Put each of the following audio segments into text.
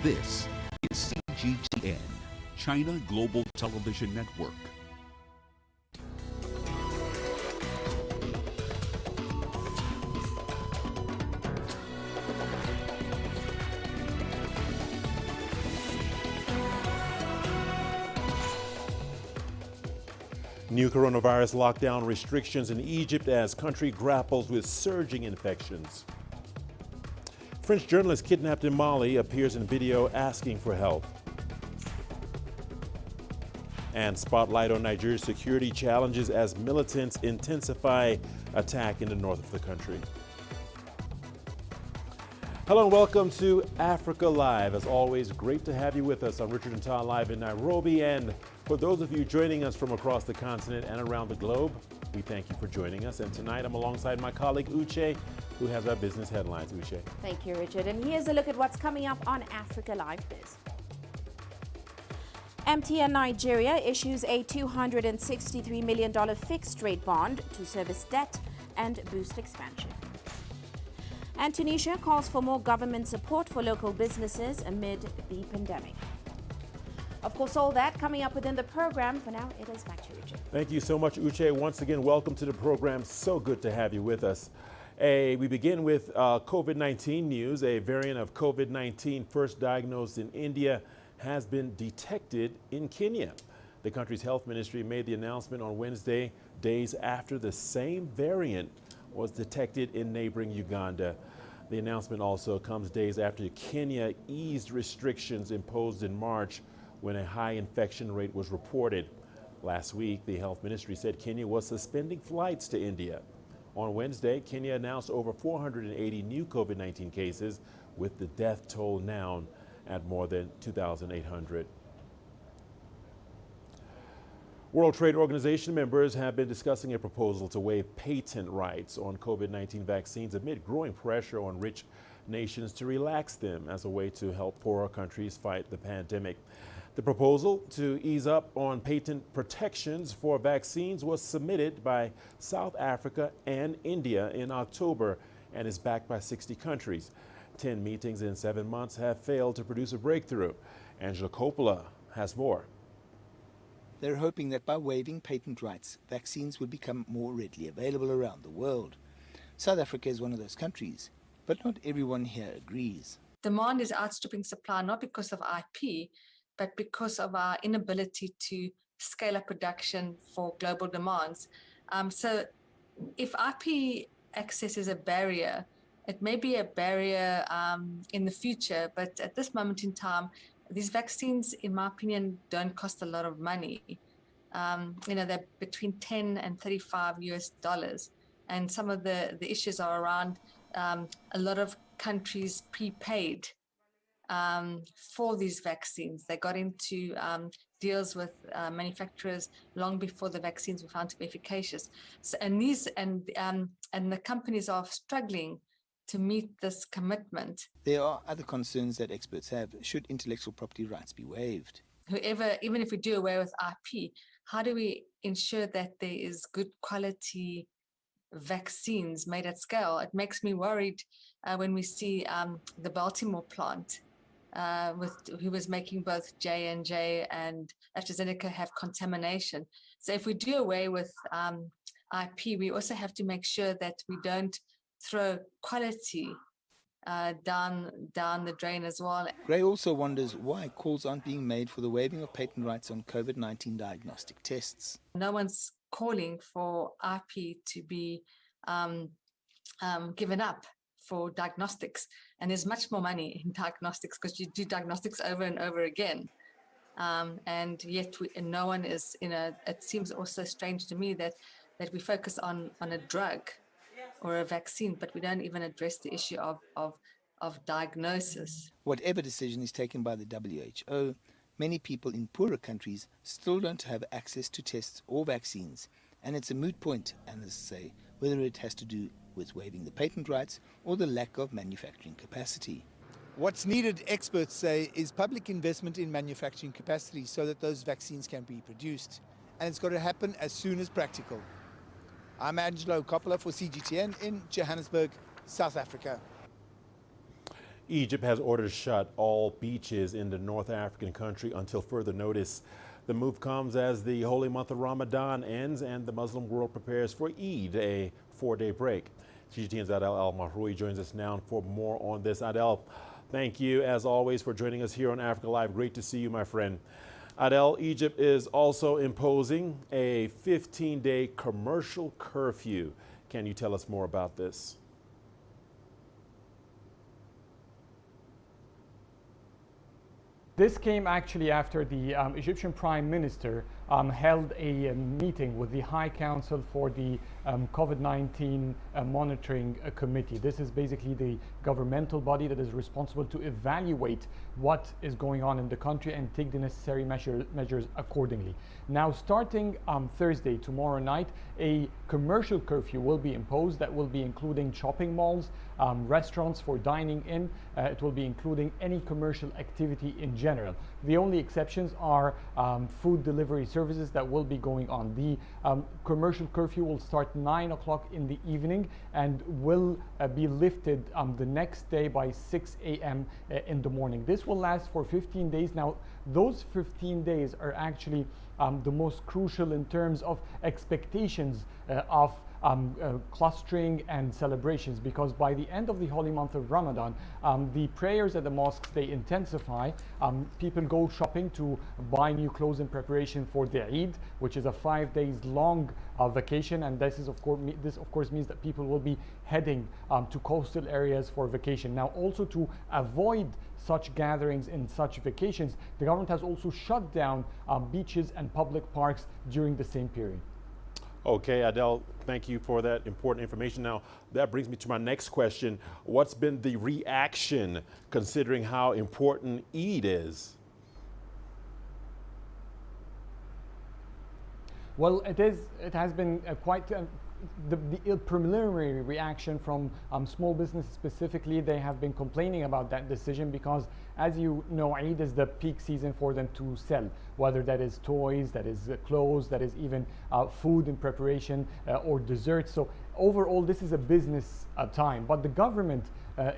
This is CGTN, China Global Television Network. New coronavirus lockdown restrictions in Egypt as country grapples with surging infections. French journalist kidnapped in Mali appears in video asking for help. And spotlight on Nigeria's security challenges as militants intensify attack in the north of the country. Hello and welcome to Africa Live. As always, great to have you with us. I'm Richard Nta live in Nairobi, and for those of you joining us from across the continent and around the globe, we thank you for joining us. And tonight I'm alongside my colleague Uche, who has our business headlines. Uche. Thank you, Richard. And here's a look at what's coming up on Africa Live Biz. MTN Nigeria issues a $263 million fixed-rate bond to service debt and boost expansion. And Tunisia calls for more government support for local businesses amid the pandemic. Of course, all that coming up within the program. For now, it is back to Richard. Thank you so much, Uche. Once again, welcome to the program. So good to have you with us. We begin with COVID-19 news. A variant of COVID-19 first diagnosed in India has been detected in Kenya. The country's health ministry made the announcement on Wednesday, days after the same variant was detected in neighboring Uganda. The announcement also comes days after Kenya eased restrictions imposed in March when a high infection rate was reported. Last week, the health ministry said Kenya was suspending flights to India. On Wednesday, Kenya announced over 480 new COVID-19 cases, with the death toll now at more than 2,800. World Trade Organization members have been discussing a proposal to waive patent rights on COVID-19 vaccines amid growing pressure on rich nations to relax them as a way to help poorer countries fight the pandemic. The proposal to ease up on patent protections for vaccines was submitted by South Africa and India in October and is backed by 60 countries. 10 meetings in 7 months have failed to produce a breakthrough. Angela Coppola has more. They're hoping that by waiving patent rights, vaccines would become more readily available around the world. South Africa is one of those countries, but not everyone here agrees. Demand is outstripping supply, not because of IP, but because of our inability to scale up production for global demands. So if IP access is a barrier, it may be a barrier in the future, but at this moment in time, these vaccines, in my opinion, don't cost a lot of money. They're between $10 and $35 US. And some of the issues are around a lot of countries prepaid for these vaccines. They got into deals with manufacturers long before the vaccines were found to be efficacious. So, and the companies are struggling to meet this commitment. There are other concerns that experts have. Should intellectual property rights be waived? Even if we do away with IP, how do we ensure that there is good quality vaccines made at scale? It makes me worried when we see the Baltimore plant who was making both J&J and AstraZeneca have contamination. So if we do away with IP, we also have to make sure that we don't throw quality down the drain as well. Gray also wonders why calls aren't being made for the waiving of patent rights on COVID-19 diagnostic tests. No one's calling for IP to be given up for diagnostics, and there's much more money in diagnostics because you do diagnostics over and over again, and yet no one is it seems also strange to me that we focus on a drug or a vaccine, but we don't even address the issue of diagnosis. Whatever decision is taken by the WHO, many people in poorer countries still don't have access to tests or vaccines, and it's a moot point, analysts say, whether it has to do with waiving the patent rights or the lack of manufacturing capacity. What's needed, experts say, is public investment in manufacturing capacity so that those vaccines can be produced. And it's got to happen as soon as practical. I'm Angelo Coppola for CGTN in Johannesburg, South Africa. Egypt has ordered shut all beaches in the North African country until further notice. The move comes as the holy month of Ramadan ends and the Muslim world prepares for Eid, a 4-day break. CGTN's Adel Al-Mahroui joins us now for more on this. Adel, thank you as always for joining us here on Africa Live. Great to see you, my friend. Adel, Egypt is also imposing a 15-day commercial curfew. Can you tell us more about this? This came actually after the Egyptian Prime Minister held a meeting with the High Council for the COVID-19 Monitoring Committee. This is basically the governmental body that is responsible to evaluate what is going on in the country and take the necessary measures accordingly. Now, starting Thursday, tomorrow night, a commercial curfew will be imposed that will be including shopping malls, restaurants for dining in. It will be including any commercial activity in general. The only exceptions are food delivery services that will be going on. The commercial curfew will start 9 o'clock in the evening and will be lifted the next day by 6 a.m. In the morning. This will last for 15 days. Now, those 15 days are actually the most crucial in terms of expectations of clustering and celebrations, because by the end of the holy month of Ramadan, the prayers at the mosques, they intensify. People go shopping to buy new clothes in preparation for the Eid, which is a 5 days long vacation, and this of course means that people will be heading to coastal areas for vacation. Now, also to avoid such gatherings in such vacations, the government has also shut down beaches and public parks during the same period. Okay, Adel, thank you for that important information. Now, that brings me to my next question. What's been the reaction considering how important Eid is? Well, it has been quite the preliminary reaction from small business specifically. They have been complaining about that decision because, as you know, Eid is the peak season for them to sell, whether that is toys, that is clothes, that is even food in preparation or desserts. So overall, this is a business time. But the government,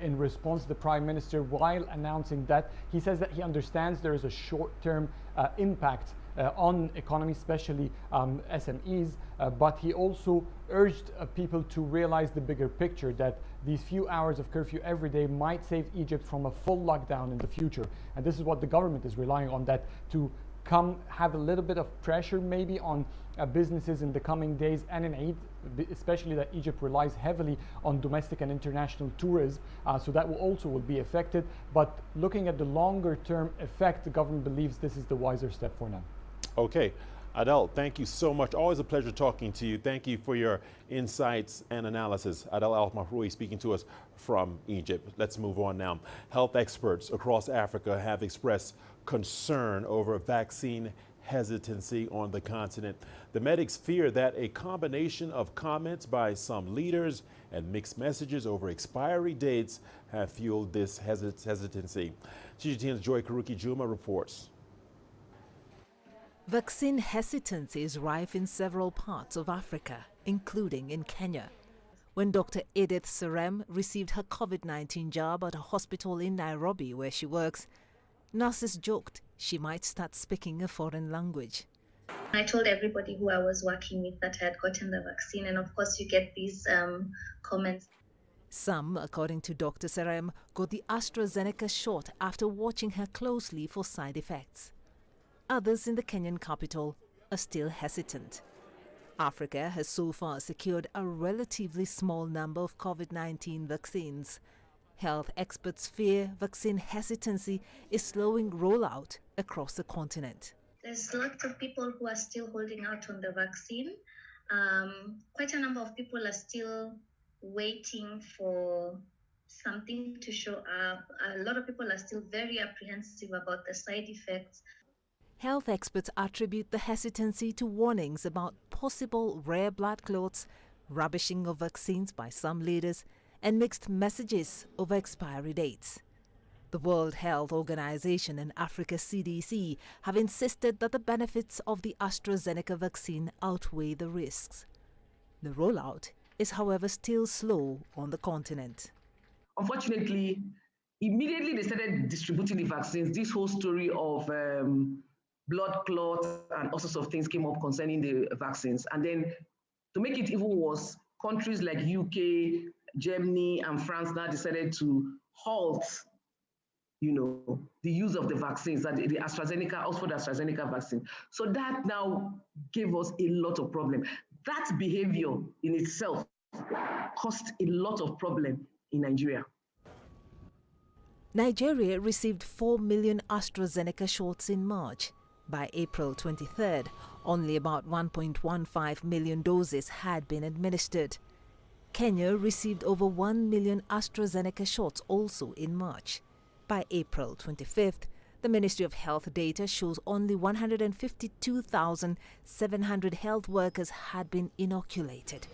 in response, the Prime Minister, while announcing that, he says that he understands there is a short-term impact on economy, especially SMEs, but he also urged people to realize the bigger picture, that these few hours of curfew every day might save Egypt from a full lockdown in the future. And this is what the government is relying on, that to have a little bit of pressure maybe on businesses in the coming days and in Eid, especially that Egypt relies heavily on domestic and international tourism, so that will be affected. But looking at the longer term effect, the government believes this is the wiser step for now. Okay, Adel, thank you so much. Always a pleasure talking to you. Thank you for your insights and analysis. Adel Al-Mahroui speaking to us from Egypt. Let's move on now. Health experts across Africa have expressed concern over vaccine hesitancy on the continent. The medics fear that a combination of comments by some leaders and mixed messages over expiry dates have fueled this hesitancy. CGTN's Joy Karuki Juma reports. Vaccine hesitancy is rife in several parts of Africa, including in Kenya. When Dr. Edith Serem received her COVID-19 jab at a hospital in Nairobi where she works, nurses joked she might start speaking a foreign language. I told everybody who I was working with that I had gotten the vaccine, and of course you get these comments. Some, according to Dr. Serem, got the AstraZeneca shot after watching her closely for side effects. Others in the Kenyan capital are still hesitant. Africa has so far secured a relatively small number of COVID-19 vaccines. Health experts fear vaccine hesitancy is slowing rollout across the continent. There's lots of people who are still holding out on the vaccine. Quite a number of people are still waiting for something to show up. A lot of people are still very apprehensive about the side effects. Health experts attribute the hesitancy to warnings about possible rare blood clots, rubbishing of vaccines by some leaders, and mixed messages over expiry dates. The World Health Organization and Africa CDC have insisted that the benefits of the AstraZeneca vaccine outweigh the risks. The rollout is, however, still slow on the continent. Unfortunately, Immediately they started distributing the vaccines. This whole story of blood clots and all sorts of things came up concerning the vaccines. And then to make it even worse, countries like UK, Germany, and France now decided to halt, the use of the vaccines, that the AstraZeneca, Oxford AstraZeneca vaccine. So that now gave us a lot of problem. That behavior in itself caused a lot of problem in Nigeria. Nigeria received 4 million AstraZeneca shots in March. By April 23rd, only about 1.15 million doses had been administered. Kenya received over 1 million AstraZeneca shots also in March. By April 25th, the Ministry of Health data shows only 152,700 health workers had been inoculated.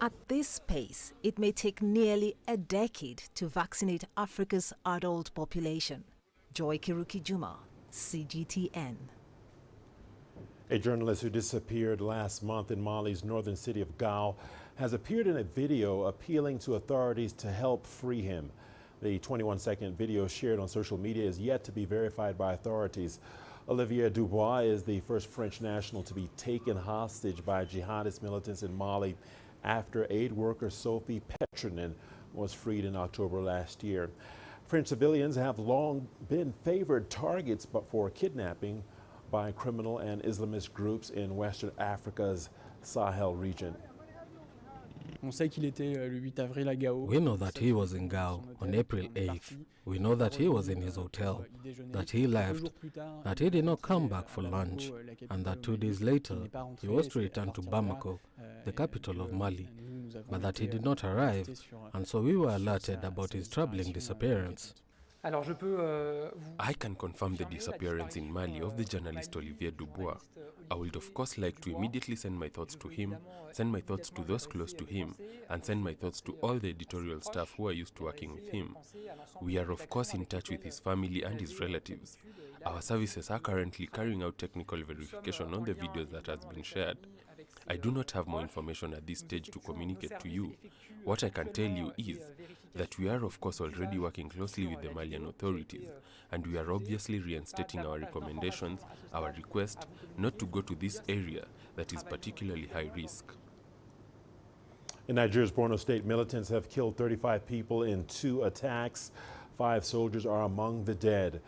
At this pace, it may take nearly a decade to vaccinate Africa's adult population. Joy Kiruki Juma, CGTN. A journalist who disappeared last month in Mali's northern city of Gao has appeared in a video appealing to authorities to help free him. The 21-second video shared on social media is yet to be verified by authorities. Olivier Dubois is the first French national to be taken hostage by jihadist militants in Mali after aid worker Sophie Petronin was freed in October last year. French civilians have long been favored targets for kidnapping by criminal and Islamist groups in Western Africa's Sahel region. We know that he was in Gao on April 8th. We know that he was in his hotel, that he left, that he did not come back for lunch, and that 2 days later he was to return to Bamako, the capital of Mali, but that he did not arrive, and so we were alerted about his troubling disappearance. I can confirm the disappearance in Mali of the journalist Olivier Dubois. I would of course like to immediately send my thoughts to him, send my thoughts to those close to him, and send my thoughts to all the editorial staff who are used to working with him. We are of course in touch with his family and his relatives. Our services are currently carrying out technical verification on the videos that has been shared. I do not have more information at this stage to communicate to you. What I can tell you is that we are of course already working closely with the Malian authorities, and we are obviously reinstating our recommendations, our request not to go to this area that is particularly high risk. In Nigeria's Borno State, militants have killed 35 people in 2 attacks. 5 soldiers are among the dead.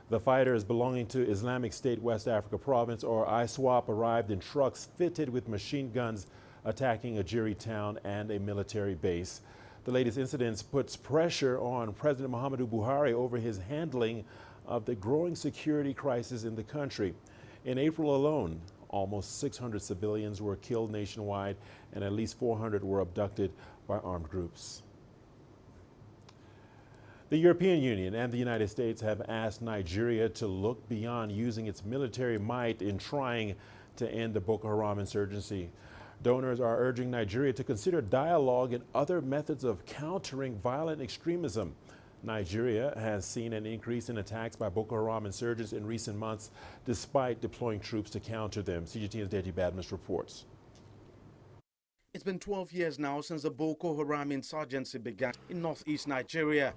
The fighters belonging to Islamic State West Africa Province, or ISWAP, arrived in trucks fitted with machine guns, attacking a Jiri town and a military base. The latest incidents puts pressure on President Muhammadu Buhari over his handling of the growing security crisis in the country. In April alone, almost 600 civilians were killed nationwide, and at least 400 were abducted by armed groups. The European Union and the United States have asked Nigeria to look beyond using its military might in trying to end the Boko Haram insurgency. Donors are urging Nigeria to consider dialogue and other methods of countering violent extremism. Nigeria has seen an increase in attacks by Boko Haram insurgents in recent months, despite deploying troops to counter them. CGTN's Deji Badmus reports. It's been 12 years now since the Boko Haram insurgency began in northeast Nigeria.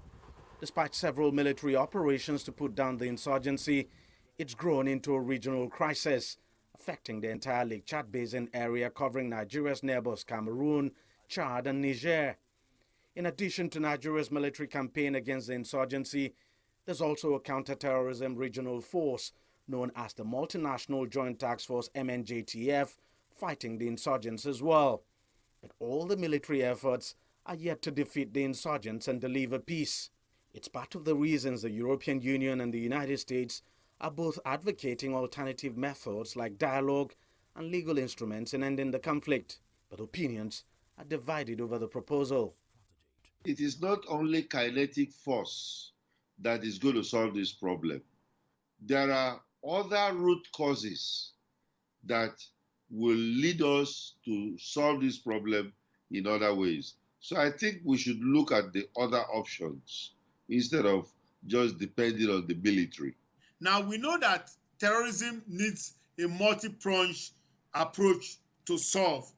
Despite several military operations to put down the insurgency, it's grown into a regional crisis, affecting the entire Lake Chad Basin area covering Nigeria's neighbors Cameroon, Chad, and Niger. In addition to Nigeria's military campaign against the insurgency, there's also a counter-terrorism regional force known as the Multinational Joint Task Force MNJTF fighting the insurgents as well. But all the military efforts are yet to defeat the insurgents and deliver peace. It's part of the reasons the European Union and the United States are both advocating alternative methods like dialogue and legal instruments in ending the conflict. But opinions are divided over the proposal. It is not only kinetic force that is going to solve this problem. There are other root causes that will lead us to solve this problem in other ways. So I think we should look at the other options instead of just depending on the military. Now, we know that terrorism needs a multi-pronged approach to solve.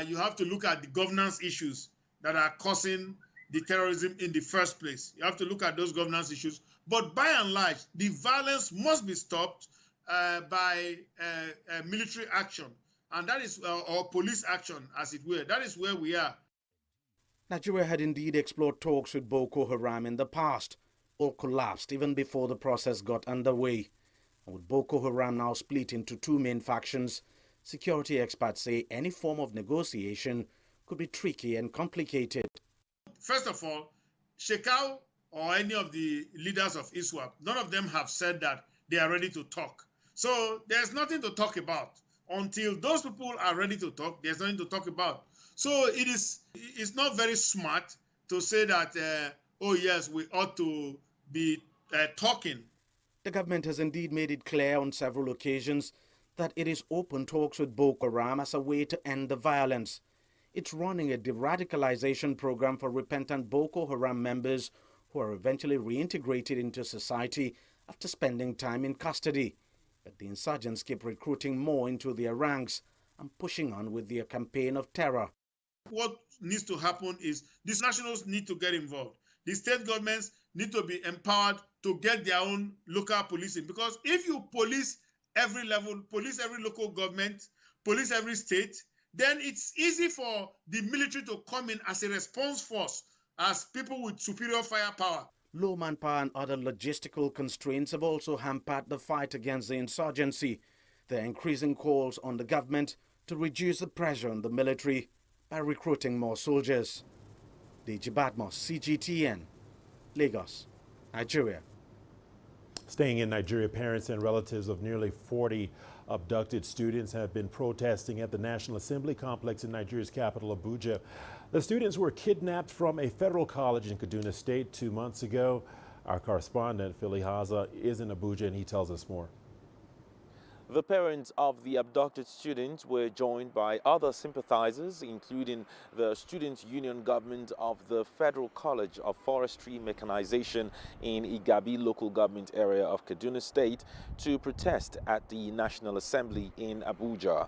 You have to look at the governance issues that are causing the terrorism in the first place. You have to look at those governance issues. But by and large, the violence must be stopped by military action, and that is or police action, as it were. That is where we are. Nigeria had indeed explored talks with Boko Haram in the past, all collapsed even before the process got underway. And with Boko Haram now split into two main factions, security experts say any form of negotiation could be tricky and complicated. First of all, Shekau or any of the leaders of ISWAP, none of them have said that they are ready to talk. So there's nothing to talk about. Until those people are ready to talk, there's nothing to talk about. So it's not very smart to say that, oh yes, we ought to be talking. The government has indeed made it clear on several occasions that it is open talks with Boko Haram as a way to end the violence. It's running a de-radicalization program for repentant Boko Haram members who are eventually reintegrated into society after spending time in custody. But the insurgents keep recruiting more into their ranks and pushing on with their campaign of terror. What needs to happen is these nationals need to get involved. The state governments need to be empowered to get their own local policing. Because if you police every level, police every local government, police every state, then it's easy for the military to come in as a response force, as people with superior firepower. Low manpower and other logistical constraints have also hampered the fight against the insurgency. There are increasing calls on the government to reduce the pressure on the military by recruiting more soldiers. Deji Badmos, CGTN, Lagos, Nigeria. Staying in Nigeria, parents and relatives of nearly 40 abducted students have been protesting at the National Assembly complex in Nigeria's capital, Abuja. The students were kidnapped from a federal college in Kaduna State 2 months ago. Our correspondent, Philly Haza, is in Abuja and he tells us more. The parents of the abducted students were joined by other sympathizers, including the Student Union Government of the Federal College of Forestry Mechanization in Igabi local government area of Kaduna State, to protest at the National Assembly in Abuja.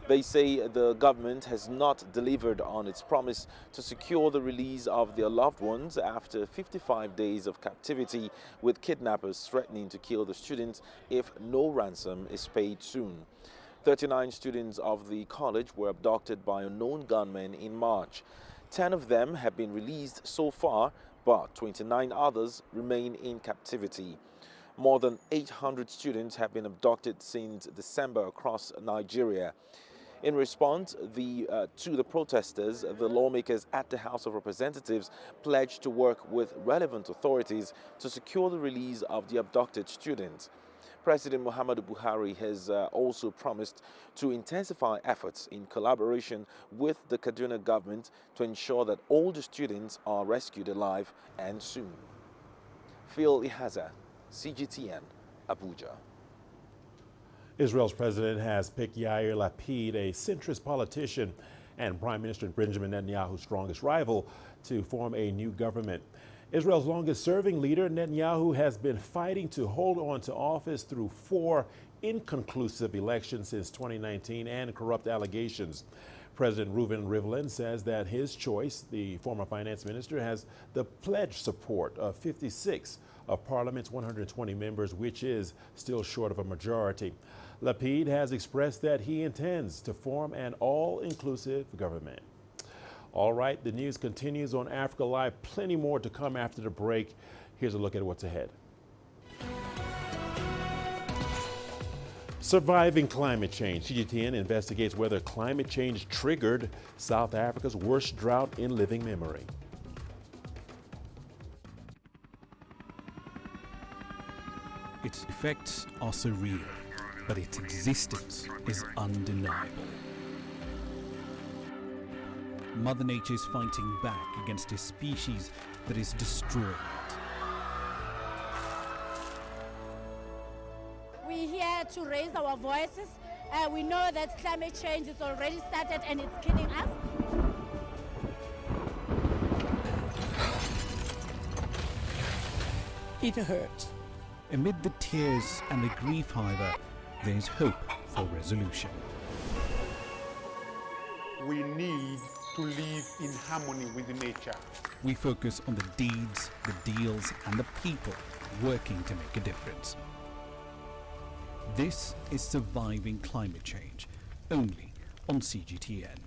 They say the government has not delivered on its promise to secure the release of their loved ones after 55 days of captivity, with kidnappers threatening to kill the students if no ransom is paid soon. 39 students of the college were abducted by unknown gunmen in March. 10 of them have been released so far, but 29 others remain in captivity. More than 800 students have been abducted since December across Nigeria. In response to the protesters, the lawmakers at the House of Representatives pledged to work with relevant authorities to secure the release of the abducted students. President Muhammadu Buhari has also promised to intensify efforts in collaboration with the Kaduna government to ensure that all the students are rescued alive and soon. Phil Ihaza, CGTN, Abuja. Israel's president has picked Yair Lapid, a centrist politician and Prime Minister Benjamin Netanyahu's strongest rival, to form a new government. Israel's longest-serving leader, Netanyahu, has been fighting to hold on to office through 4 inconclusive elections since 2019 and corrupt allegations. President Reuven Rivlin says that his choice, the former finance minister, has the pledged support of 56 of Parliament's 120 members, which is still short of a majority. Lapid has expressed that he intends to form an all-inclusive government. All right, the news continues on Africa Live. Plenty more to come after the break. Here's a look at what's ahead. Surviving climate change. CGTN investigates whether climate change triggered South Africa's worst drought in living memory. Its effects are surreal, but its existence is undeniable. Mother Nature is fighting back against a species that is destroying it. We're here to raise our voices. We know that climate change has already started and it's killing us. It hurts. Amid the tears and the grief, however, there is hope for resolution. we need to live in harmony with nature. We focus on the deeds, the deals, and the people working to make a difference. This is Surviving Climate Change, only on CGTN.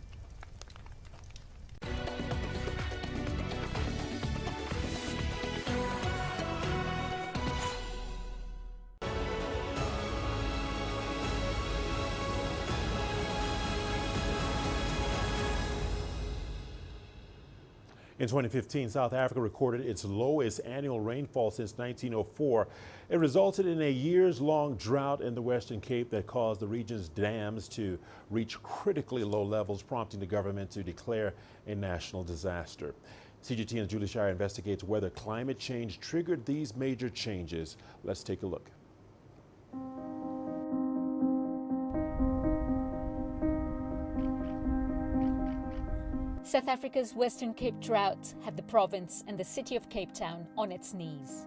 In 2015, South Africa recorded its lowest annual rainfall since 1904. It resulted in a years-long drought in the Western Cape that caused the region's dams to reach critically low levels, prompting the government to declare a national disaster. CGTN's Julie Shire investigates whether climate change triggered these major changes. Let's take a look. South Africa's Western Cape drought had the province and the city of Cape Town on its knees.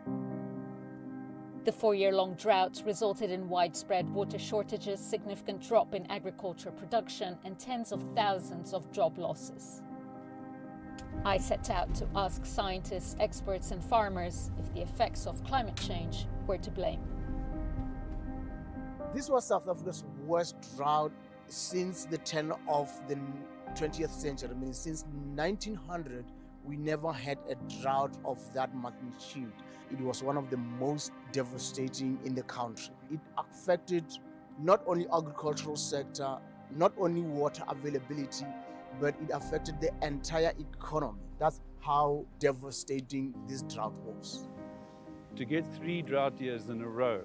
The 4-year-long drought resulted in widespread water shortages, significant drop in agriculture production, and tens of thousands of job losses. I set out to ask scientists, experts, and farmers if the effects of climate change were to blame. This was South Africa's worst drought since the turn of the 20th century. I mean, since 1900, we never had a drought of that magnitude. It was one of the most devastating in the country. It affected not only agricultural sector, not only water availability, but it affected the entire economy. That's how devastating this drought was. To get 3 drought years in a row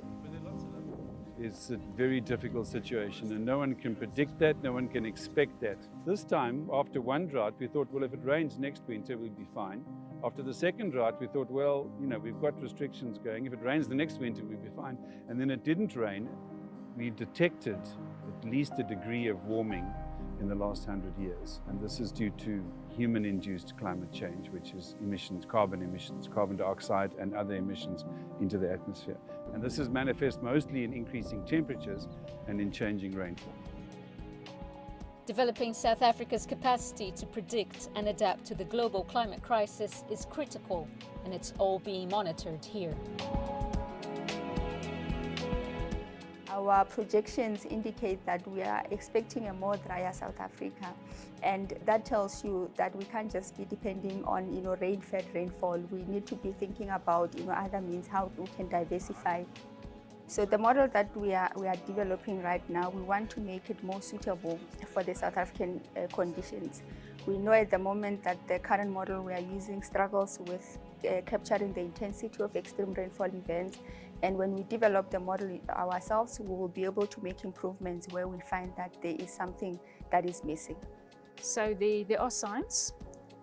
is a very difficult situation, and no one can predict that, no one can expect that. This time, after one drought, we thought, well, if it rains next winter, we'll be fine. After the second drought, we thought, well, we've got restrictions going. If it rains the next winter, we'll be fine. And then it didn't rain. We detected at least a degree of warming in the last 100 years. And this is due to human-induced climate change, which is emissions, carbon dioxide and other emissions into the atmosphere. And this is manifest mostly in increasing temperatures and in changing rainfall. Developing South Africa's capacity to predict and adapt to the global climate crisis is critical, and it's all being monitored here. Our projections indicate that we are expecting a more drier South Africa, and that tells you that we can't just be depending on rain-fed rainfall. We need to be thinking about other means how we can diversify. So the model that we are developing right now, we want to make it more suitable for the South African conditions. We know at the moment that the current model we are using struggles with capturing the intensity of extreme rainfall events. And when we develop the model ourselves, we will be able to make improvements where we find that there is something that is missing. So there are signs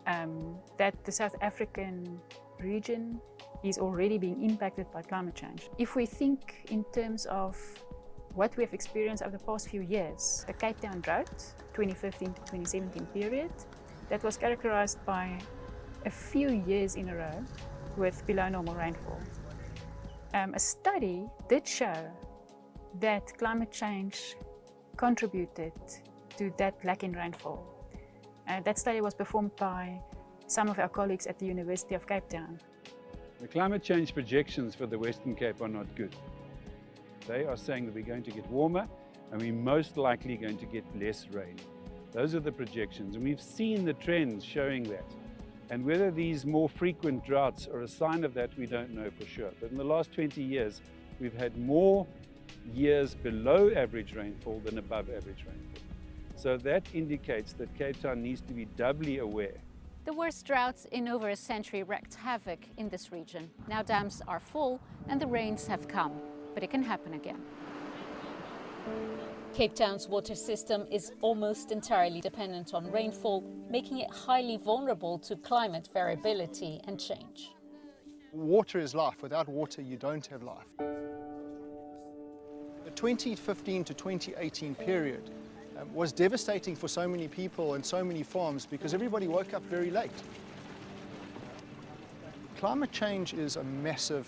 that the South African region is already being impacted by climate change. If we think in terms of what we have experienced over the past few years, the Cape Town drought, 2015 to 2017 period, that was characterized by a few years in a row with below normal rainfall. A study did show that climate change contributed to that lack in rainfall. That study was performed by some of our colleagues at the University of Cape Town. The climate change projections for the Western Cape are not good. They are saying that we're going to get warmer and we're most likely going to get less rain. Those are the projections, and we've seen the trends showing that. And whether these more frequent droughts are a sign of that, we don't know for sure. But in the last 20 years, we've had more years below average rainfall than above average rainfall. So that indicates that Cape Town needs to be doubly aware. The worst droughts in over a century wreaked havoc in this region. Now dams are full and the rains have come, but it can happen again. Cape Town's water system is almost entirely dependent on rainfall, making it highly vulnerable to climate variability and change. Water is life. Without water, you don't have life. The 2015 to 2018 period was devastating for so many people and so many farms because everybody woke up very late. Climate change is a massive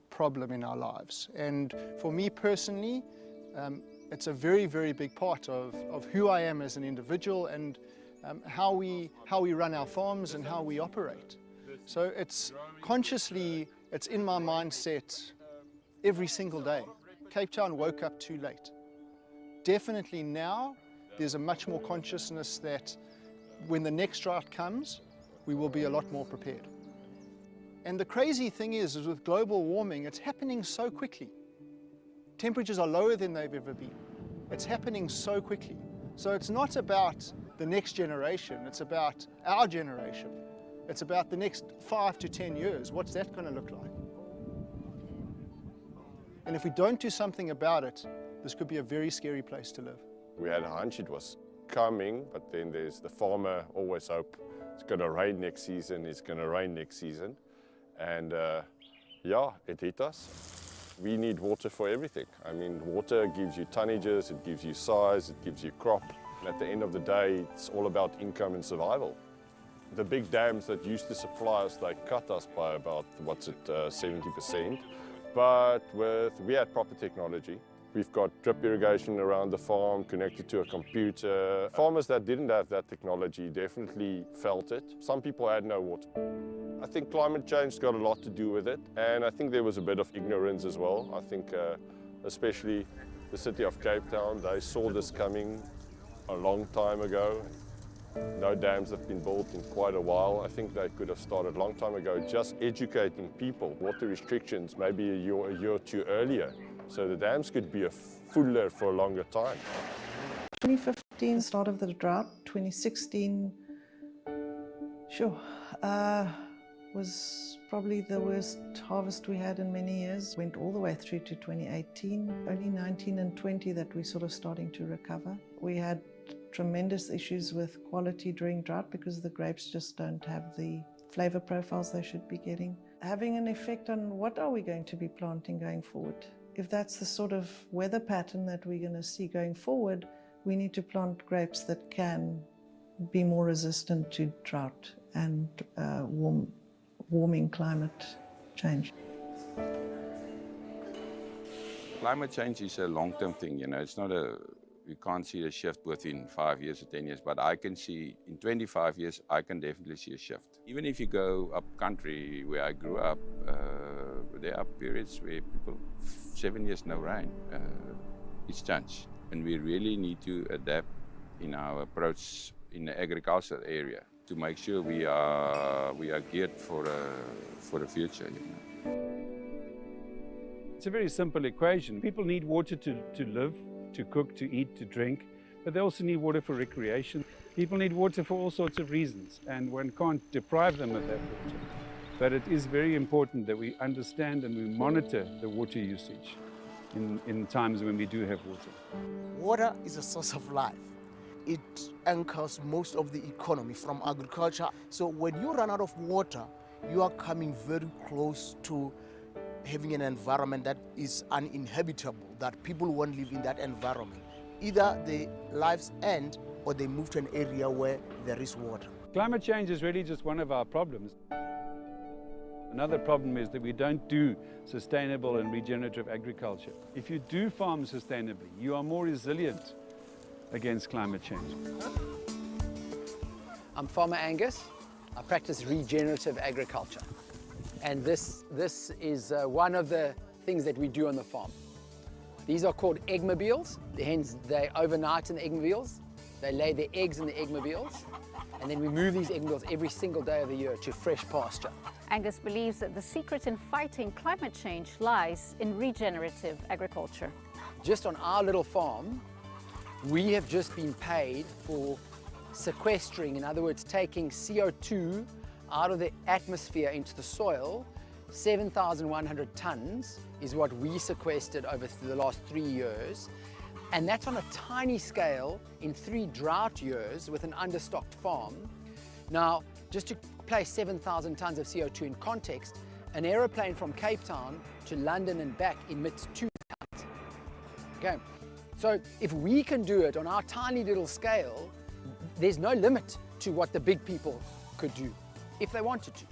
problem in our lives, and for me personally, It's a very, very big part of who I am as an individual and how we run our farms and how we operate. So it's consciously, it's in my mindset every single day. Cape Town woke up too late. Definitely now, there's a much more consciousness that when the next drought comes, we will be a lot more prepared. And the crazy thing is with global warming, it's happening so quickly. Temperatures are lower than they've ever been. It's happening so quickly. So it's not about the next generation, it's about our generation. It's about the next 5 to 10 years. What's that going to look like? And if we don't do something about it, this could be a very scary place to live. We had a hunch it was coming, but then there's the farmer always hope it's going to rain next season, it's going to rain next season. And yeah, it hit us. We need water for everything. I mean, water gives you tonnages, it gives you size, it gives you crop. And at the end of the day, it's all about income and survival. The big dams that used to supply us, they cut us by about, 70%. But we had proper technology. We've got drip irrigation around the farm, connected to a computer. Farmers that didn't have that technology definitely felt it. Some people had no water. I think climate change got a lot to do with it, and I think there was a bit of ignorance as well. I think especially the city of Cape Town, they saw this coming a long time ago. No dams have been built in quite a while. I think they could have started a long time ago just educating people. Water restrictions maybe a year or two earlier, so the dams could be fuller for a longer time. 2015, start of the drought. 2016, was probably the worst harvest we had in many years. Went all the way through to 2018. Only 19 and 20 that we're sort of starting to recover. We had tremendous issues with quality during drought because the grapes just don't have the flavor profiles they should be getting. Having an effect on what are we going to be planting going forward. If that's the sort of weather pattern that we're going to see going forward, we need to plant grapes that can be more resistant to drought and warming climate change. Climate change is a long-term thing, it's not you can't see a shift within 5 years or 10 years, but I can see in 25 years, I can definitely see a shift. Even if you go up country where I grew up, there are periods where 7 years no rain. It's changed, and we really need to adapt in our approach in the agricultural area to make sure we are geared for the future. It's a very simple equation. People need water to live, to cook, to eat, to drink, but they also need water for recreation. People need water for all sorts of reasons, and one can't deprive them of that water. But it is very important that we understand and we monitor the water usage in times when we do have water. Water is a source of life. It anchors most of the economy from agriculture. So when you run out of water, you are coming very close to having an environment that is uninhabitable, that people won't live in that environment. Either their lives end or they move to an area where there is water. Climate change is really just one of our problems. Another problem is that we don't do sustainable and regenerative agriculture. If you do farm sustainably, you are more resilient against climate change. I'm Farmer Angus. I practice regenerative agriculture. And this is one of the things that we do on the farm. These are called eggmobiles. The hens, they overnight in the eggmobiles. They lay their eggs in the eggmobiles. And then we move these eggmobiles every single day of the year to fresh pasture. Angus believes that the secret in fighting climate change lies in regenerative agriculture. Just on our little farm, we have just been paid for sequestering, in other words, taking CO2 out of the atmosphere into the soil. 7,100 tons is what we sequestered over the last 3 years. And that's on a tiny scale in 3 drought years with an understocked farm. Now, just to place 7,000 tons of CO2 in context, an aeroplane from Cape Town to London and back emits 2 tons. Okay, so if we can do it on our tiny little scale, there's no limit to what the big people could do if they wanted to.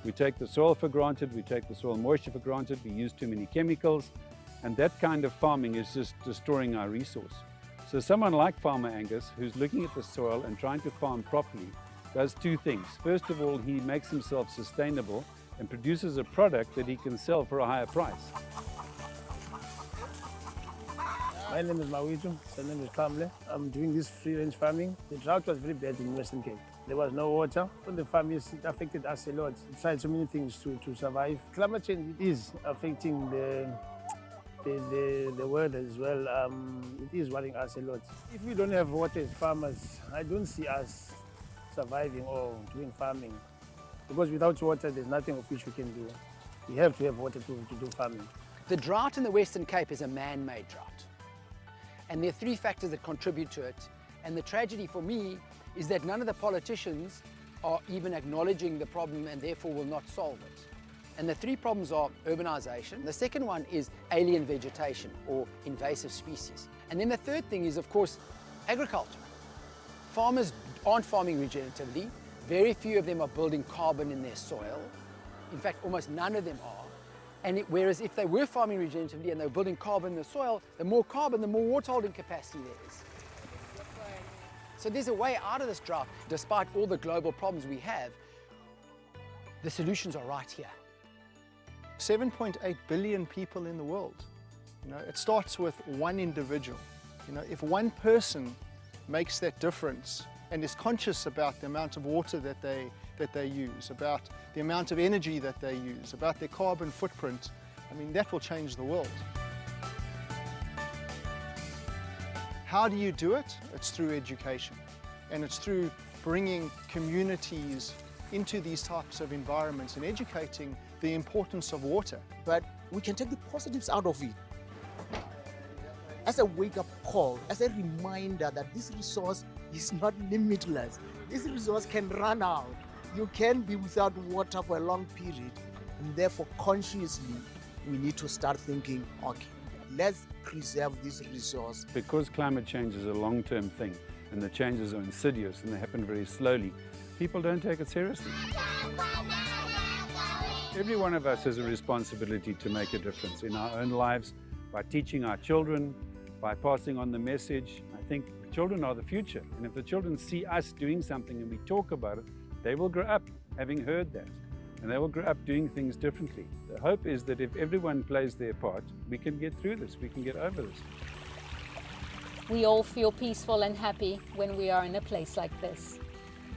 We take the soil for granted, we take the soil moisture for granted, we use too many chemicals, and that kind of farming is just destroying our resource. So someone like Farmer Angus, who's looking at the soil and trying to farm properly, does two things. First of all, he makes himself sustainable and produces a product that he can sell for a higher price. My name is Mawitu, my name is Kamle. I'm doing this free-range farming. The drought was very bad in Western Cape. There was no water. On the farm, it affected us a lot. We tried so many things to survive. Climate change is affecting the weather as well. It is worrying us a lot. If we don't have water as farmers, I don't see us surviving or doing farming. Because without water, there's nothing of which we can do. We have to have water to do farming. The drought in the Western Cape is a man-made drought. And there are three factors that contribute to it. And the tragedy for me is that none of the politicians are even acknowledging the problem and therefore will not solve it. And the three problems are urbanization. The second one is alien vegetation or invasive species. And then the third thing is, of course, agriculture. Farmers aren't farming regeneratively. Very few of them are building carbon in their soil. In fact, almost none of them are. And whereas if they were farming regeneratively and they were building carbon in the soil, the more carbon, the more water holding capacity there is. So there's a way out of this drought. Despite all the global problems we have, the solutions are right here. 7.8 billion people in the world. It starts with one individual. If one person makes that difference and is conscious about the amount of water that they use, about the amount of energy that they use, about their carbon footprint, that will change the world. How do you do it? It's through education, and it's through bringing communities into these types of environments and educating the importance of water. But we can take the positives out of it as a wake-up call, as a reminder that this resource is not limitless. This resource can run out. You can be without water for a long period, and therefore consciously we need to start thinking, okay, let's preserve this resource. Because climate change is a long-term thing and the changes are insidious and they happen very slowly, people don't take it seriously. Every one of us has a responsibility to make a difference in our own lives by teaching our children, by passing on the message. I think children are the future, and if the children see us doing something and we talk about it, they will grow up having heard that, and they will grow up doing things differently. The hope is that if everyone plays their part, we can get through this, we can get over this. We all feel peaceful and happy when we are in a place like this.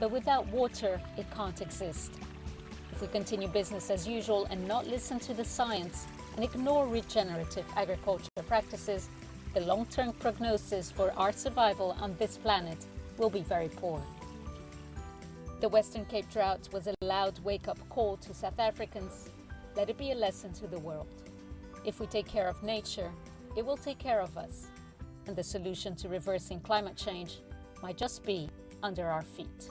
But without water, it can't exist. If we continue business as usual and not listen to the science and ignore regenerative agriculture practices, the long-term prognosis for our survival on this planet will be very poor. The Western Cape drought was a loud wake-up call to South Africans. Let it be a lesson to the world. If we take care of nature, it will take care of us. And the solution to reversing climate change might just be under our feet.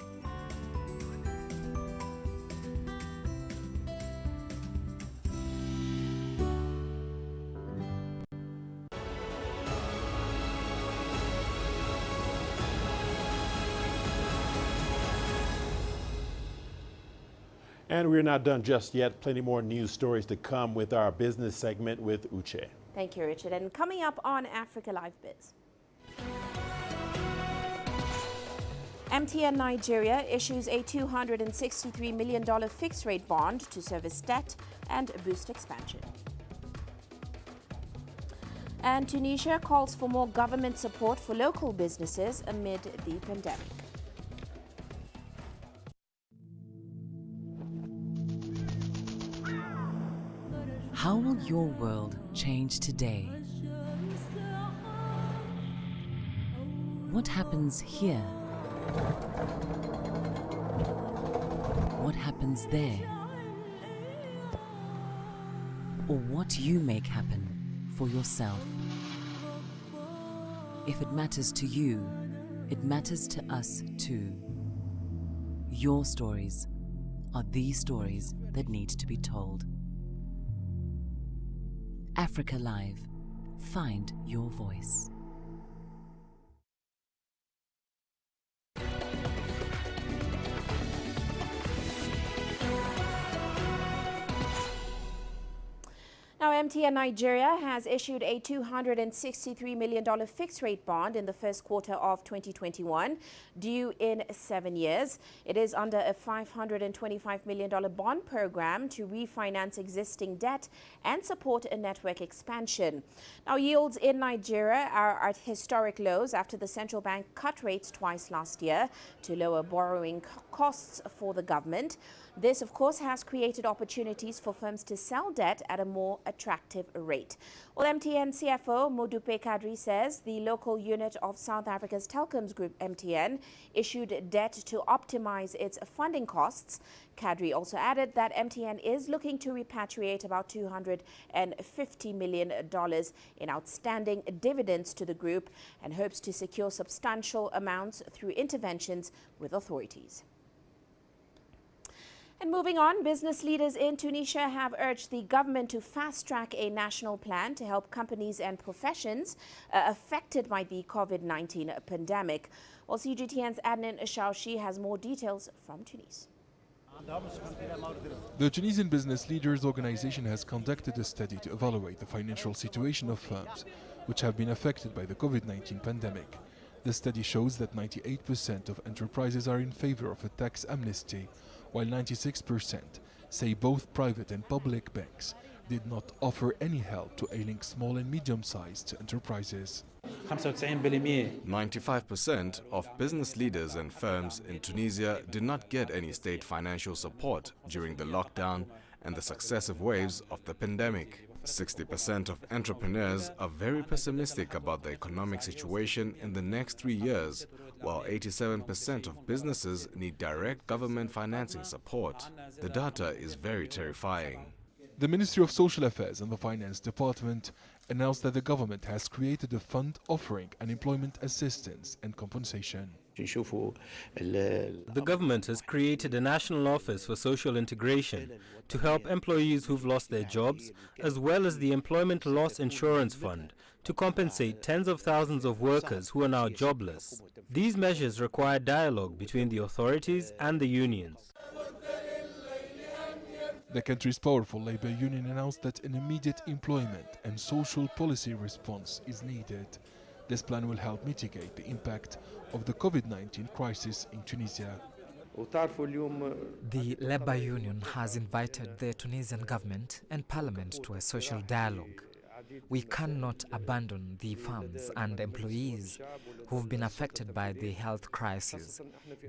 And we're not done just yet. Plenty more news stories to come with our business segment with Uche. Thank you, Richard. And coming up on Africa Live Biz. MTN Nigeria issues a $263 million fixed-rate bond to service debt and boost expansion. And Tunisia calls for more government support for local businesses amid the pandemic. How will your world change today? What happens here? What happens there? Or what you make happen for yourself? If it matters to you, it matters to us too. Your stories are the stories that need to be told. Africa Live. Find your voice. Now, MTN Nigeria has issued a $263 million fixed-rate bond in the first quarter of 2021, due in 7 years. It is under a $525 million bond program to refinance existing debt and support a network expansion. Now, yields in Nigeria are at historic lows after the central bank cut rates twice last year to lower borrowing costs for the government. This, of course, has created opportunities for firms to sell debt at a more attractive rate. Well, MTN CFO Modupe Kadri says the local unit of South Africa's telecoms group MTN issued debt to optimize its funding costs. Kadri also added that MTN is looking to repatriate about $250 million in outstanding dividends to the group and hopes to secure substantial amounts through interventions with authorities. And moving on, business leaders in Tunisia have urged the government to fast-track a national plan to help companies and professions affected by the COVID-19 pandemic. Well, CGTN's Adnan Shawshi has more details from Tunis. The Tunisian Business Leaders Organization has conducted a study to evaluate the financial situation of firms which have been affected by the COVID-19 pandemic. The study shows that 98% of enterprises are in favor of a tax amnesty, while 96% say both private and public banks did not offer any help to ailing small and medium-sized enterprises. 95% of business leaders and firms in Tunisia did not get any state financial support during the lockdown and the successive waves of the pandemic. 60% of entrepreneurs are very pessimistic about the economic situation in the next 3 years, while 87% of businesses need direct government financing support. The data is very terrifying. The Ministry of Social Affairs and the Finance Department announced that the government has created a fund offering unemployment assistance and compensation. The government has created a national office for social integration to help employees who've lost their jobs, as well as the Employment Loss Insurance Fund to compensate tens of thousands of workers who are now jobless. These measures require dialogue between the authorities and the unions. The country's powerful labor union announced that an immediate employment and social policy response is needed. This plan will help mitigate the impact of the COVID-19 crisis in Tunisia. The labor union has invited the Tunisian government and parliament to a social dialogue. We cannot abandon the firms and employees who've been affected by the health crisis.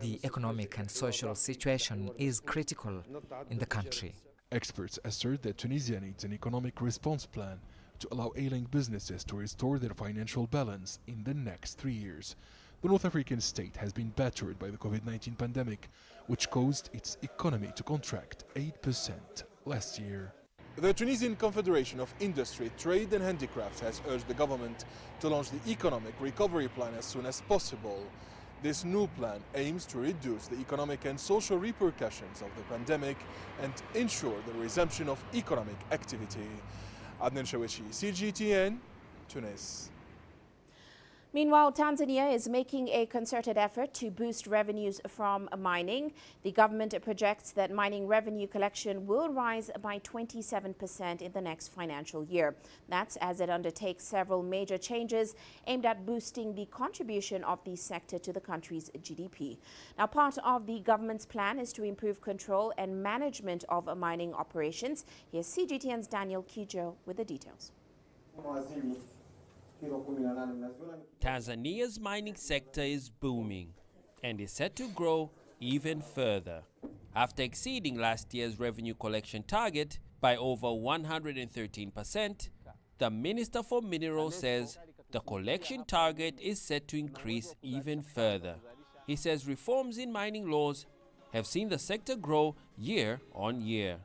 The economic and social situation is critical in the country. Experts assert that Tunisia needs an economic response plan to allow ailing businesses to restore their financial balance in the next 3 years. The North African state has been battered by the COVID-19 pandemic, which caused its economy to contract 8% last year. The Tunisian Confederation of Industry, Trade and Handicrafts has urged the government to launch the economic recovery plan as soon as possible. This new plan aims to reduce the economic and social repercussions of the pandemic and ensure the resumption of economic activity. Adnan Shawishi, CGTN, Tunis. Meanwhile, Tanzania is making a concerted effort to boost revenues from mining. The government projects that mining revenue collection will rise by 27% in the next financial year. That's as it undertakes several major changes aimed at boosting the contribution of the sector to the country's GDP. Now, part of the government's plan is to improve control and management of mining operations. Here's CGTN's Daniel Kijo with the details. Tanzania's mining sector is booming and is set to grow even further. After exceeding last year's revenue collection target by over 113%, the Minister for Minerals says the collection target is set to increase even further. He says reforms in mining laws have seen the sector grow year on year.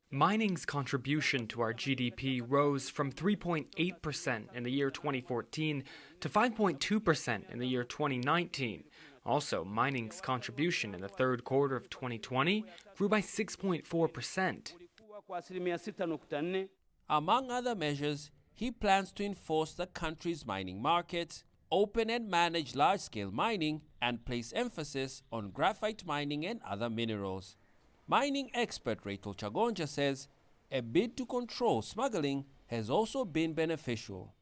Mining's contribution to our GDP rose from 3.8% in the year 2014 to 5.2% in the year 2019. Also, mining's contribution in the third quarter of 2020 grew by 6.4%. Among other measures, he plans to enforce the country's mining markets, open and manage large-scale mining, and place emphasis on graphite mining and other minerals. Mining expert Rachel Chagonja says a bid to control smuggling has also been beneficial.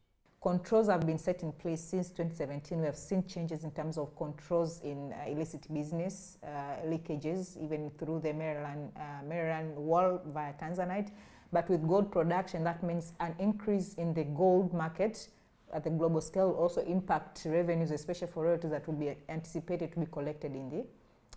Controls have been set in place since 2017. We have seen changes in terms of controls in illicit business, leakages, even through the Maryland wall via Tanzanite. But with gold production, that means an increase in the gold market at the global scale will also impact revenues, especially for royalties that will be anticipated to be collected in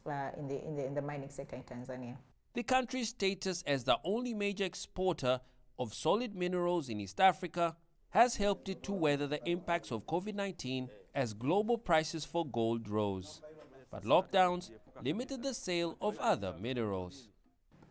the mining sector in Tanzania. The country's status as the only major exporter of solid minerals in East Africa has helped it to weather the impacts of COVID-19 as global prices for gold rose. But lockdowns limited the sale of other minerals.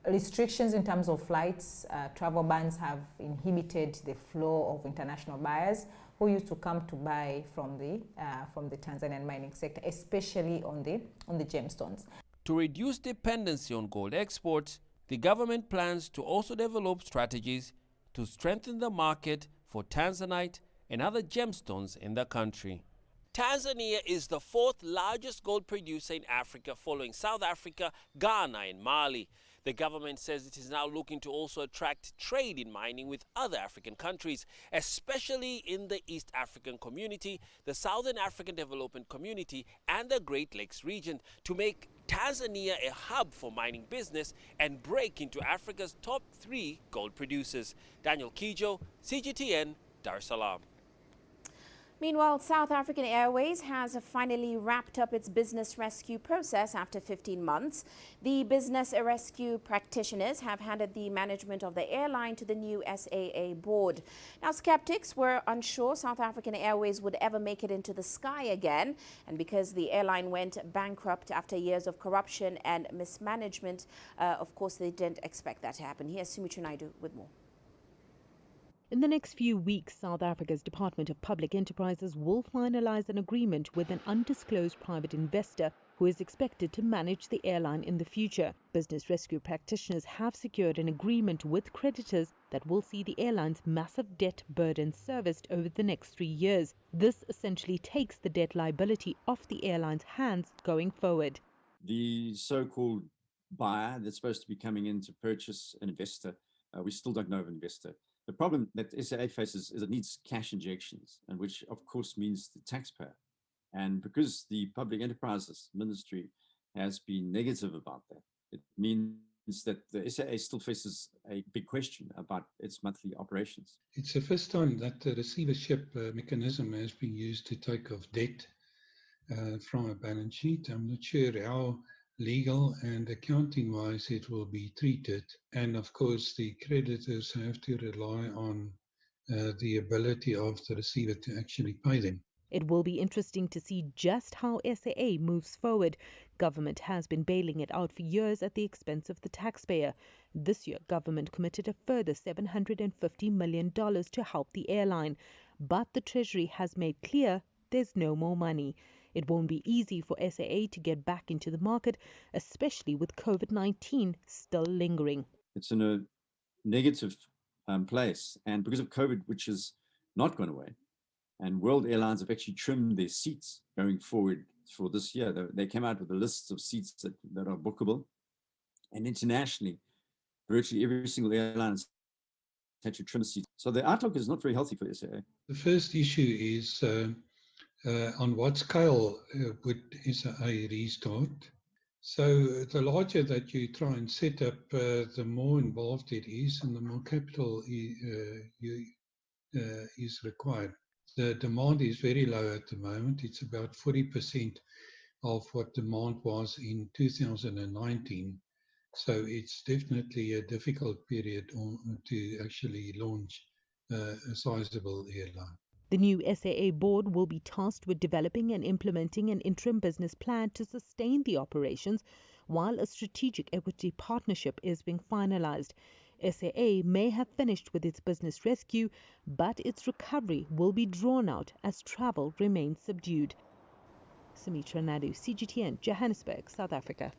Restrictions in terms of flights, travel bans have inhibited the flow of international buyers who used to come to buy from the Tanzanian mining sector, especially on the gemstones. To reduce dependency on gold exports, the government plans to also develop strategies to strengthen the market for Tanzanite and other gemstones in the country. Tanzania is the fourth largest gold producer in Africa, following South Africa, Ghana and Mali. The government says it is now looking to also attract trade in mining with other African countries, especially in the East African community, the Southern African Development Community and the Great Lakes region, to make Tanzania a hub for mining business and break into Africa's top 3 gold producers. Daniel Kijo, CGTN, Dar es Salaam. Meanwhile, South African Airways has finally wrapped up its business rescue process after 15 months. The business rescue practitioners have handed the management of the airline to the new SAA board. Now, skeptics were unsure South African Airways would ever make it into the sky again. And because the airline went bankrupt after years of corruption and mismanagement, of course, they didn't expect that to happen. Here's Richard Nta with more. In the next few weeks, South Africa's Department of Public Enterprises will finalize an agreement with an undisclosed private investor who is expected to manage the airline in the future. Business rescue practitioners have secured an agreement with creditors that will see the airline's massive debt burden serviced over the next 3 years. This essentially takes the debt liability off the airline's hands going forward. The so-called buyer that's supposed to be coming in to purchase an investor, we still don't know of an investor. The problem that SAA faces is it needs cash injections, and which of course means the taxpayer. And because the Public Enterprises Ministry has been negative about that, it means that the SAA still faces a big question about its monthly operations. It's the first time that the receivership mechanism has been used to take off debt from a balance sheet. I'm not sure how legal and accounting-wise it will be treated. And of course, the creditors have to rely on the ability of the receiver to actually pay them. It will be interesting to see just how SAA moves forward. Government has been bailing it out for years at the expense of the taxpayer. This year, government committed a further $750 million to help the airline. But the Treasury has made clear there's no more money. It won't be easy for SAA to get back into the market, especially with COVID-19 still lingering. It's in a negative place, and because of COVID, which is not gone away, and World Airlines have actually trimmed their seats going forward for this year. They came out with a list of seats that are bookable, and internationally, virtually every single airline has had to trim seats. So the outlook is not very healthy for SAA. The first issue is on what scale would SAA restart? So the larger that you try and set up, the more involved it is and the more capital is required. The demand is very low at the moment. It's about 40% of what demand was in 2019. So it's definitely a difficult period to actually launch a sizable airline. The new SAA board will be tasked with developing and implementing an interim business plan to sustain the operations while a strategic equity partnership is being finalized. SAA may have finished with its business rescue, but its recovery will be drawn out as travel remains subdued. Sumitra Nadu, CGTN, Johannesburg, South Africa.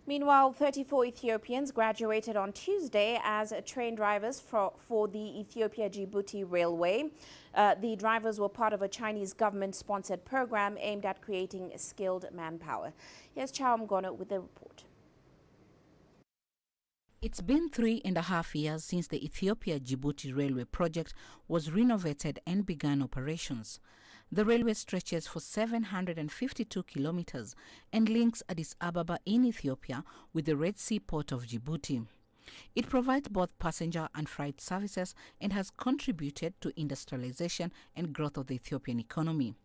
Meanwhile, 34 Ethiopians graduated on Tuesday as train drivers for the Ethiopia-Djibouti Railway. The drivers were part of a Chinese government-sponsored program aimed at creating skilled manpower. Here's Chao Mgono with the report. It's been 3.5 years since the Ethiopia-Djibouti railway project was renovated and began operations. The railway stretches for 752 kilometers and links Addis Ababa in Ethiopia with the Red Sea port of Djibouti. It provides both passenger and freight services and has contributed to industrialization and growth of the Ethiopian economy.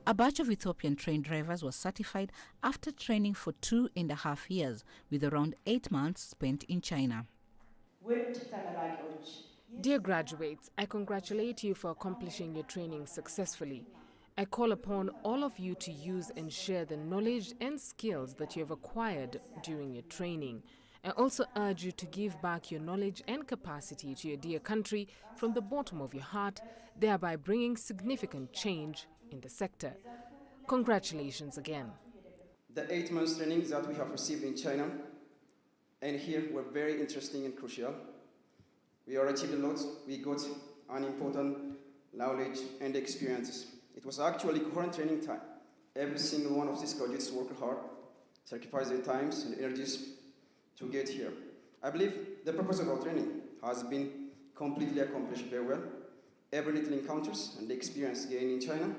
A batch of Ethiopian train drivers was certified after training for 2.5 years, with around 8 months spent in China. Dear graduates, I congratulate you for accomplishing your training successfully. I call upon all of you to use and share the knowledge and skills that you have acquired during your training. I also urge you to give back your knowledge and capacity to your dear country from the bottom of your heart, thereby bringing significant change in the sector. Congratulations again. The 8 months training that we have received in China and here were very interesting and crucial. We already achieved a lot. We got an important knowledge and experiences. It was actually current training time. Every single one of these graduates worked hard, sacrificed their times and energies to get here. I believe the purpose of our training has been completely accomplished very well. Every little encounters and the experience gained in China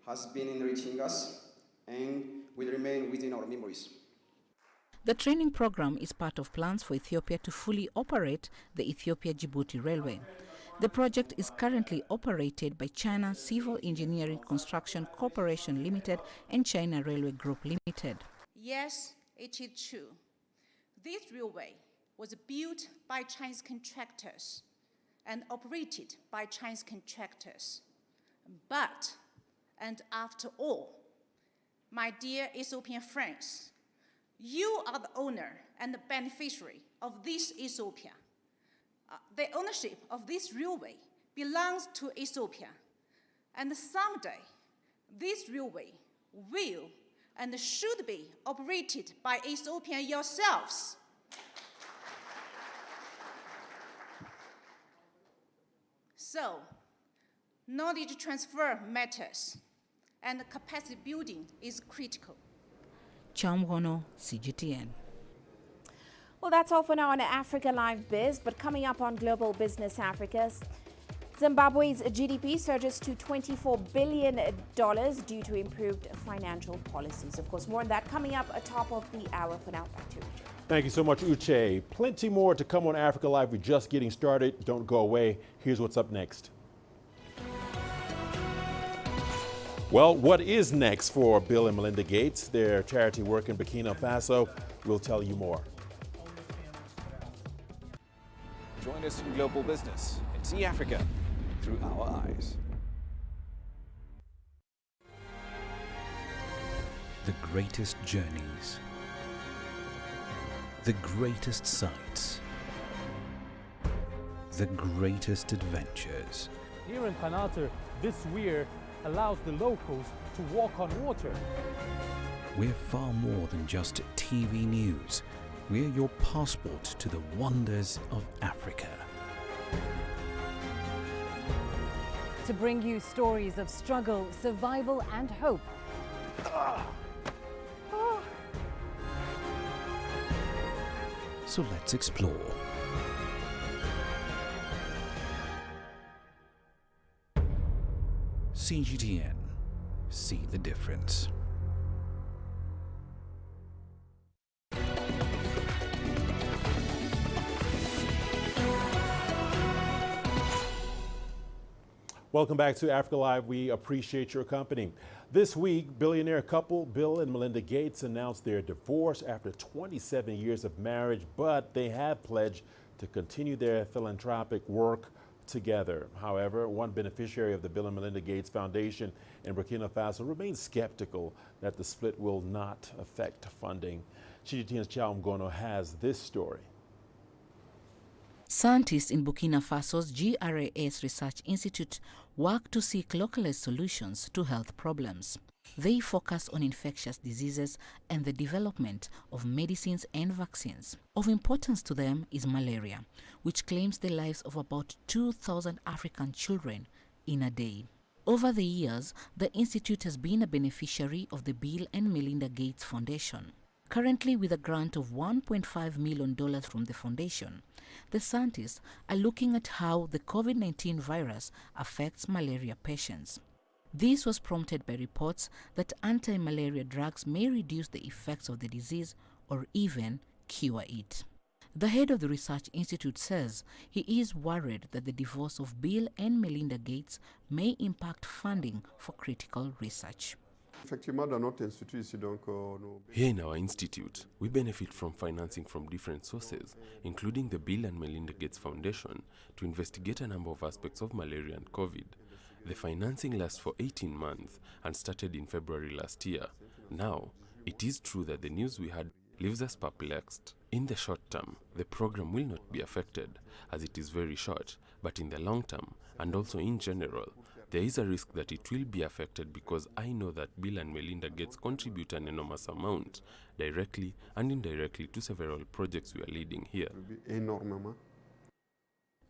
has been enriching us and will remain within our memories. The training program is part of plans for Ethiopia to fully operate the Ethiopia-Djibouti Railway. The project is currently operated by China Civil Engineering Construction Corporation Limited and China Railway Group Limited. Yes, it is true. This railway was built by Chinese contractors and operated by Chinese contractors. But, and after all, my dear Ethiopian friends, you are the owner and the beneficiary of this Ethiopia. The ownership of this railway belongs to Ethiopia. And someday, this railway will and should be operated by Ethiopians yourselves. So, knowledge transfer matters, and capacity building is critical. Chamgono, CGTN. Well, that's all for now on Africa Live Biz, but coming up on Global Business Africa, Zimbabwe's GDP surges to $24 billion due to improved financial policies. Of course, more on that coming up atop of the hour. For now, back to Uche. Thank you so much, Uche. Plenty more to come on Africa Live. We're just getting started. Don't go away. Here's what's up next. Well, what is next for Bill and Melinda Gates? Their charity work in Burkina Faso. We'll tell you more. Join us in Global Business and see Africa through our eyes. The greatest journeys, the greatest sights, the greatest adventures. Here in Kanata, this weir allows the locals to walk on water. We're far more than just TV news. We're your passport to the wonders of Africa. To bring you stories of struggle, survival, and hope. So let's explore. CGTN. See the difference. Welcome back to Africa Live. We appreciate your company. This week, billionaire couple Bill and Melinda Gates announced their divorce after 27 years of marriage, but they have pledged to continue their philanthropic work together. However, one beneficiary of the Bill and Melinda Gates Foundation in Burkina Faso remains skeptical that the split will not affect funding. CGTN's Chao Mgono has this story. Scientists in Burkina Faso's GRAS Research Institute work to seek localized solutions to health problems. They focus on infectious diseases and the development of medicines and vaccines. Of importance to them is malaria, which claims the lives of about 2,000 African children in a day. Over the years, the institute has been a beneficiary of the Bill and Melinda Gates Foundation. Currently, with a grant of $1.5 million from the foundation, the scientists are looking at how the COVID-19 virus affects malaria patients. This was prompted by reports that anti-malaria drugs may reduce the effects of the disease or even cure it. The head of the research institute says he is worried that the divorce of Bill and Melinda Gates may impact funding for critical research. Here in our institute, we benefit from financing from different sources, including the Bill and Melinda Gates Foundation, to investigate a number of aspects of malaria and COVID. The financing lasts for 18 months and started in February last year. Now, it is true that the news we had leaves us perplexed. In the short term, the program will not be affected, as it is very short, but in the long term, and also in general, there is a risk that it will be affected because I know that Bill and Melinda Gates contribute an enormous amount, directly and indirectly, to several projects we are leading here.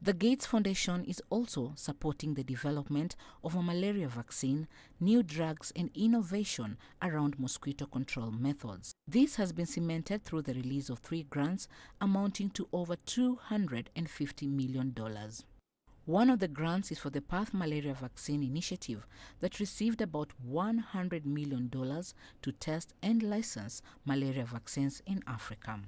The Gates Foundation is also supporting the development of a malaria vaccine, new drugs and innovation around mosquito control methods. This has been cemented through the release of 3 grants amounting to over $250 million. One of the grants is for the Path Malaria Vaccine Initiative that received about $100 million to test and license malaria vaccines in Africa.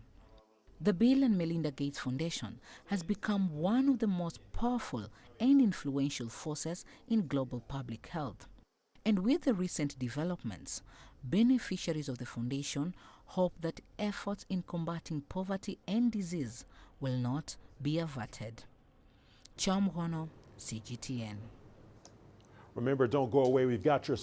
The Bill and Melinda Gates Foundation has become one of the most powerful and influential forces in global public health. And with the recent developments, beneficiaries of the foundation hope that efforts in combating poverty and disease will not be averted. Chamhono, CGTN. Remember, don't go away. We've got your